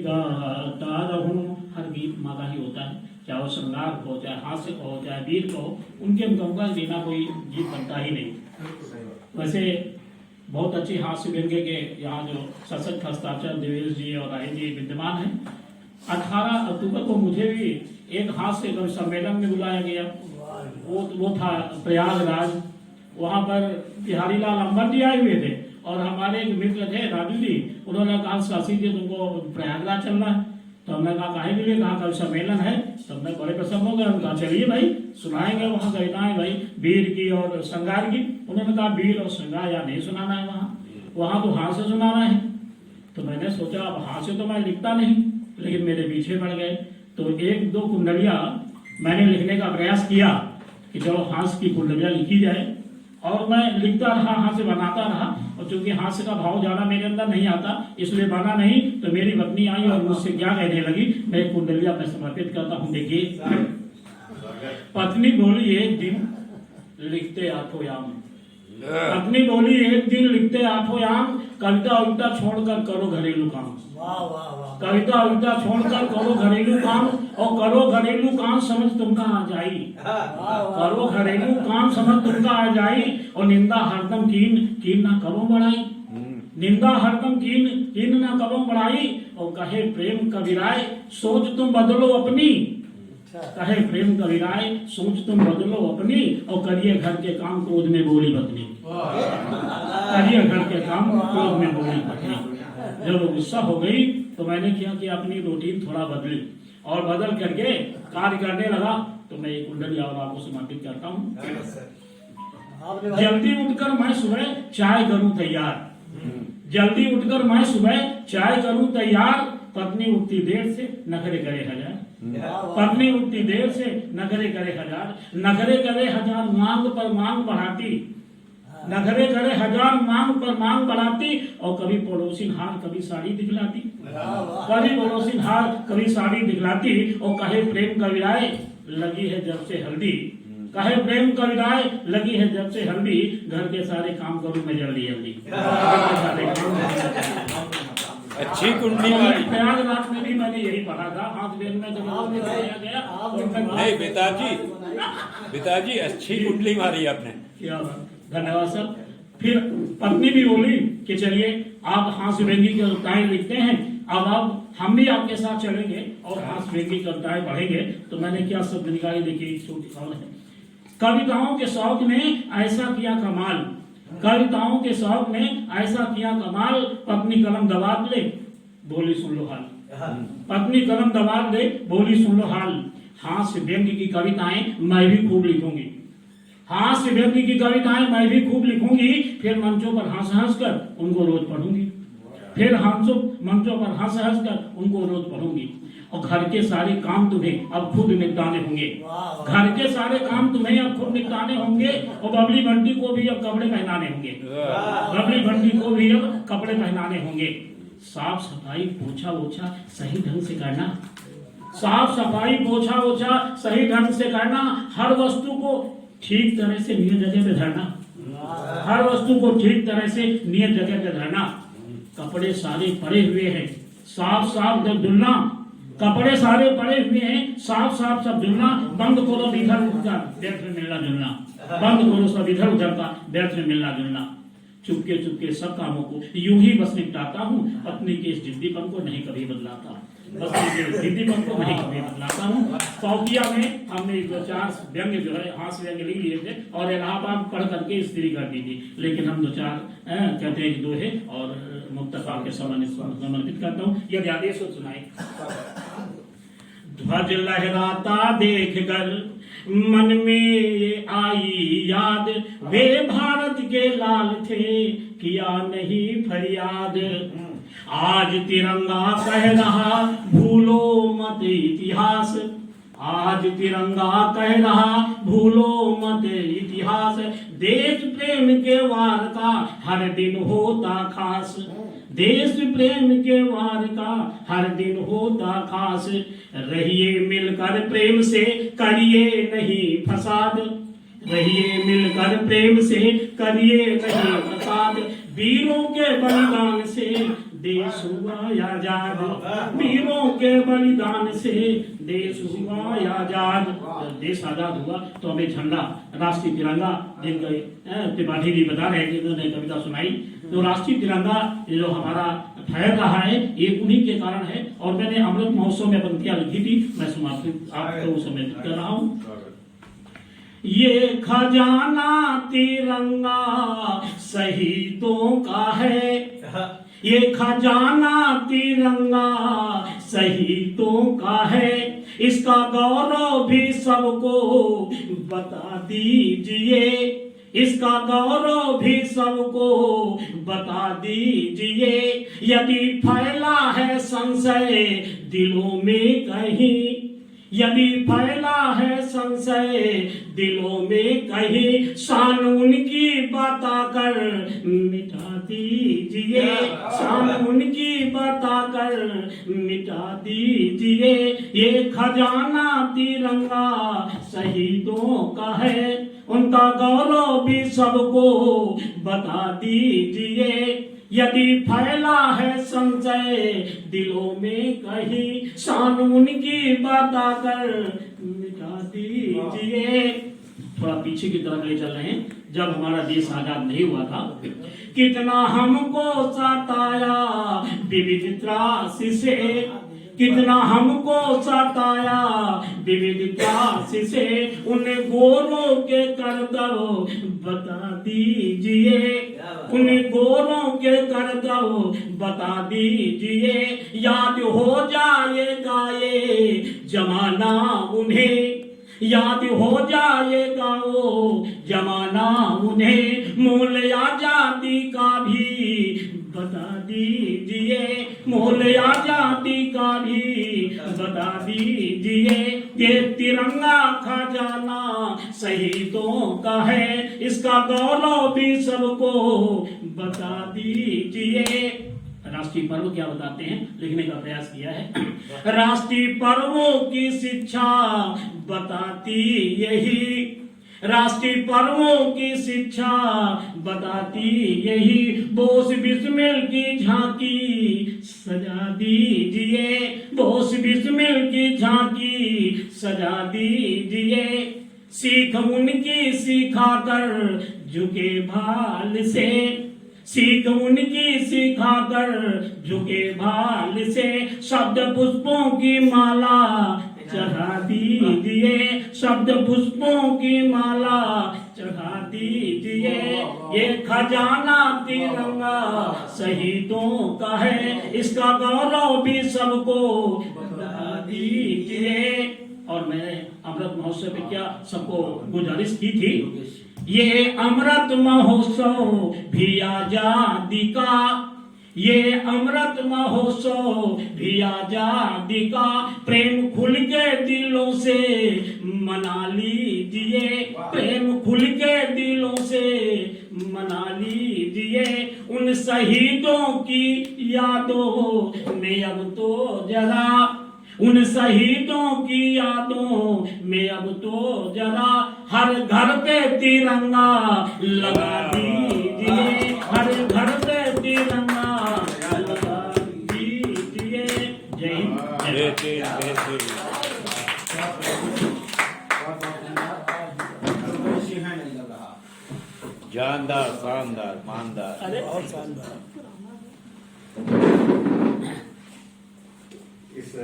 गाता रहूं, हर गीत माँ का ही होता है, चाहे वो श्रृंगार हो, चाहे हास्य का हो, चाहे वीर का हो, उनके अनुकंपा बिना कोई गीत बनता ही नहीं। वैसे बहुत अच्छे हास्य व्यंग्य के यहाँ जो सशक्त हस्ताक्षर देवेश जी और राय जी विद्यमान हैं। 18 अक्टूबर को मुझे भी एक हास्य कवि सम्मेलन में बुलाया गया, वो था प्रयागराज। वहाँ पर बिहारी लाल अंबर जी आए हुए थे और हमारे एक मित्र थे राजू जी, उन्होंने कहा शशि जी तुमको प्रयागराज चलना है। तो हमने कहा काहे के लिए, कहा कवि सम्मेलन है। तो हमने बड़े प्रसन्न हो गए, हम कहा चलिए भाई सुनाएंगे वहाँ कविताएं भाई वीर की और श्रृंगार की। उन्होंने कहा वीर और श्रृंगार या नहीं सुनाना है, वहाँ तो हास्य सुनाना है। तो मैंने सोचा अब हास्य तो मैं लिखता नहीं, लेकिन मेरे पीछे पड़ गए। तो एक दो कुंडलियां मैंने लिखने का प्रयास किया कि चलो हास्य की कुंडलियां लिखी जाए, और मैं लिखता रहा, हास्य बनाता रहा। और चूंकि हास्य का भाव ज्यादा मेरे अंदर नहीं आता, इसलिए बना नहीं। तो मेरी पत्नी आई और मुझसे क्या कहने लगी, मैं कुंडलियां मैं समर्पित करता हूँ। देखिए, पत्नी बोली एक दिन लिखते आठों याम, पत्नी बोली एक दिन लिखते आठों याम, कविता उविता छोड़कर करो घरेलू काम। कविता उविता छोड़कर करो घरेलू काम, और करो घरेलू काम समझ तुमका आ जाई। करो घरेलू काम समझ तुमका आ जाई, और निंदा हरदम कीन ना करो बढ़ाई। निंदा हरदम कीन ना करो बढ़ाई, और कहे प्रेम कविराय सोच तुम बदलो अपनी। कहे प्रेम कविराय सोच तुम बदलो अपनी, और करिए घर के काम क्रोध में बोली पत्नी। करिए घर के काम क्रोध में बोली पत्नी। जब गुस्सा हो गई तो मैंने किया कि अपनी रूटीन थोड़ा बदली, और बदल करके कार्य करने लगा। तो मैं एक कुंडली और आपको समर्पित करता हूँ। जल्दी उठकर मैं सुबह चाय करूँ तैयार, जल्दी उठकर मैं सुबह चाय करूँ तैयार, पत्नी उठती देर से नखरे करे हजार। पत्नी उठती देर से नखरे करे हजार, नखरे करे हजार मांग पर मांग बढ़ाती, नखरे करे हजार मांग पर मांग बढ़ाती, और कभी पड़ोसी हार कभी साड़ी दिखलाती, कभी पड़ोसी हार कभी साड़ी दिखलाती, और कहे प्रेम कविराय लगी है जब से हल्दी। कहे प्रेम कविराय लगी है जब से हल्दी, घर के सारे काम करूं मैं जल्दी जल्दी। अच्छी कुंडली मारी। प्रयागराज में भी मैंने यही पढ़ा था, हाथ वेद में जब गया। नहीं पिताजी अच्छी कुंडली मारी आपने। क्या धन्यवाद सर। फिर पत्नी भी बोली कि चलिए आप हास्य व्यंगी की कविताएं लिखते हैं, अब हम भी आपके साथ चलेंगे और हास्य व्यंगी कविताएं पढ़ेंगे। तो मैंने क्या शब्द निकाली, देखिए छोटी खबर है। कविताओं के शौक ने ऐसा किया कमाल, कविताओं के शौक ने ऐसा किया कमाल, पत्नी कलम दबा ले बोली सुन लो हाल। पत्नी कलम दबा ले बोली सुन लो हाल। हास्य व्यंग्य की कविताएं मैं भी खूब लिखूंगी, हास्य व्यंग्य की कविताएं मैं भी खूब लिखूंगी। फिर मंचों पर हंस कर उनको रोज पढ़ूंगी, फिर मंचों पर हंस कर उनको रोज पढ़ूंगी। और घर के सारे काम तुम्हें अब खुद निपटाने होंगे, घर के सारे काम तुम्हें अब खुद निपटाने होंगे। और बबली बंटी को भी अब कपड़े पहनाने होंगे, बबली बंटी को भी अब कपड़े पहनाने होंगे। साफ सफाई पोछा ओछा सही ढंग से करना, साफ सफाई पोछा ओछा सही ढंग से करना। हर वस्तु को ठीक तरह से नियत जगह पे धरना, हर वस्तु को ठीक तरह से नियत जगह पे धरना। कपड़े सारे पड़े हुए हैं साफ साफ जब धुलना, कपड़े सारे पड़े हुए हैं साफ साफ सब धुलना। बंद करो इधर उधर व्यर्थ में मिलना जुलना, बंद करो सब इधर उधर का व्यर्थ में मिलना जुलना। चुपके चुपके सब कामों को यूं ही बस निपटाता हूँ, पत्नी के इस जिद्दीपन को नहीं कभी बदलाता, पत्नी के जिद्दीपन को नहीं कभी बदलाता हूँ। पौकिया में हमने 2-4 व्यंग्य जो है हास्य व्यंग्य लिख लिए थे, और इलाहाबाद पढ़ करके स्त्री कर दी थी। लेकिन हम 2-4 कहते हैं कि दोहे और मुक्तफा के समर्पित करता हूँ। यदि आदेश हो सुनाए। ध्वज लहराता देख कर मन में आई याद, वे भारत के लाल थे किया नहीं फरियाद। आज तिरंगा कह रहा भूलो मत इतिहास, आज तिरंगा कह रहा भूलो मत इतिहास। देश प्रेम के वार का हर दिन होता खास, देश प्रेम के वार का हर दिन होता खास। रहिए मिलकर प्रेम से करिए नहीं फसाद, रहिए मिलकर प्रेम से करिए नहीं फसाद। वीरों के बलिदान से देश हुआ आजाद, वीरों के बलिदान से देश हुआ आजाद। देश आजाद हुआ तो हमें झंडा, राष्ट्रीय तिरंगा, जिनके त्रिपाठी जी बता रहे थे, उन्होंने कविता सुनाई, तो राष्ट्रीय तिरंगा जो हमारा फहर रहा है ये उन्हीं के कारण है। और मैंने अमृत महोत्सव में पंक्तियां लिखी थी, मैं समाप्त आपको समर्पित कर रहा हूँ। ये खजाना तिरंगा शहीदों का है, ये खजाना तिरंगा शहीदों का है, इसका गौरव भी सबको बता दीजिए, इसका गौरव भी सबको बता दीजिए। यदि फैला है संशय दिलों में कहीं, यदि फैला है संशय दिलों में कहीं, शान उनकी बताकर मिटा दीजिए, शान उनकी बताकर मिटा दीजिए। ये खजाना तिरंगा शहीदों का है, उनका गौरव भी सबको बता दीजिए। यदि फैला है संशय दिलों में कहीं, शान उनकी बताकर मिटा दीजिए। थोड़ा पीछे की तरफ ले चल रहे हैं, जब हमारा देश आजाद नहीं हुआ था, कितना हमको सताया विविध त्रास से, कितना हमको सताया विविध त्रास से, उन गोरों के कर्तव्य बता दीजिए, उन गोरों के कर्तव्य बता दीजिए। याद हो जाएगा ये जमाना उन्हें, याद हो जाएगा वो जमाना उन्हें, मूल्य आजादी का भी बता दीजिए, मूल्य आजादी का भी बता दीजिए। ये तिरंगा खजाना शहीदों का है, इसका गौरव भी सबको बता दीजिए। राष्ट्रीय पर्व क्या बताते हैं, लिखने का प्रयास किया है। राष्ट्रीय पर्वों की शिक्षा बताती यही, राष्ट्रीय पर्वों की शिक्षा बताती यही। बोस बिस्मिल की झांकी सजा दीजिए, बोस बिस्मिल की झांकी सजा दीजिए। सीख उनकी सिखाकर झुके भाल से, सीख उनकी सिखाकर झुके भाल से। शब्द पुष्पों की माला चढ़ा दीजिए, शब्द पुष्पों की माला चढ़ा दीजिए। ये खजाना तिरंगा शहीदों का है, इसका गौरव भी सबको बता दीजिए। और मैंने अमृत महोत्सव में क्या सबको गुजारिश की थी, ये अमृत महोत्सव भी आजादी का, ये अमृत महोत्सव भी आजादी का। प्रेम खुल के दिलों से मना लीजिए, प्रेम खुल के दिलों से मना लीजिए। उन शहीदों की यादों में अब तो जरा, उन शहीदों की यादों में अब तो जरा हर घर पे तिरंगा लगा दीजिए, हर घर पे तिरंगा लगा दीजिए। जय हिंद। जानदार, शानदार, मानदार। अरे और शानदार। इस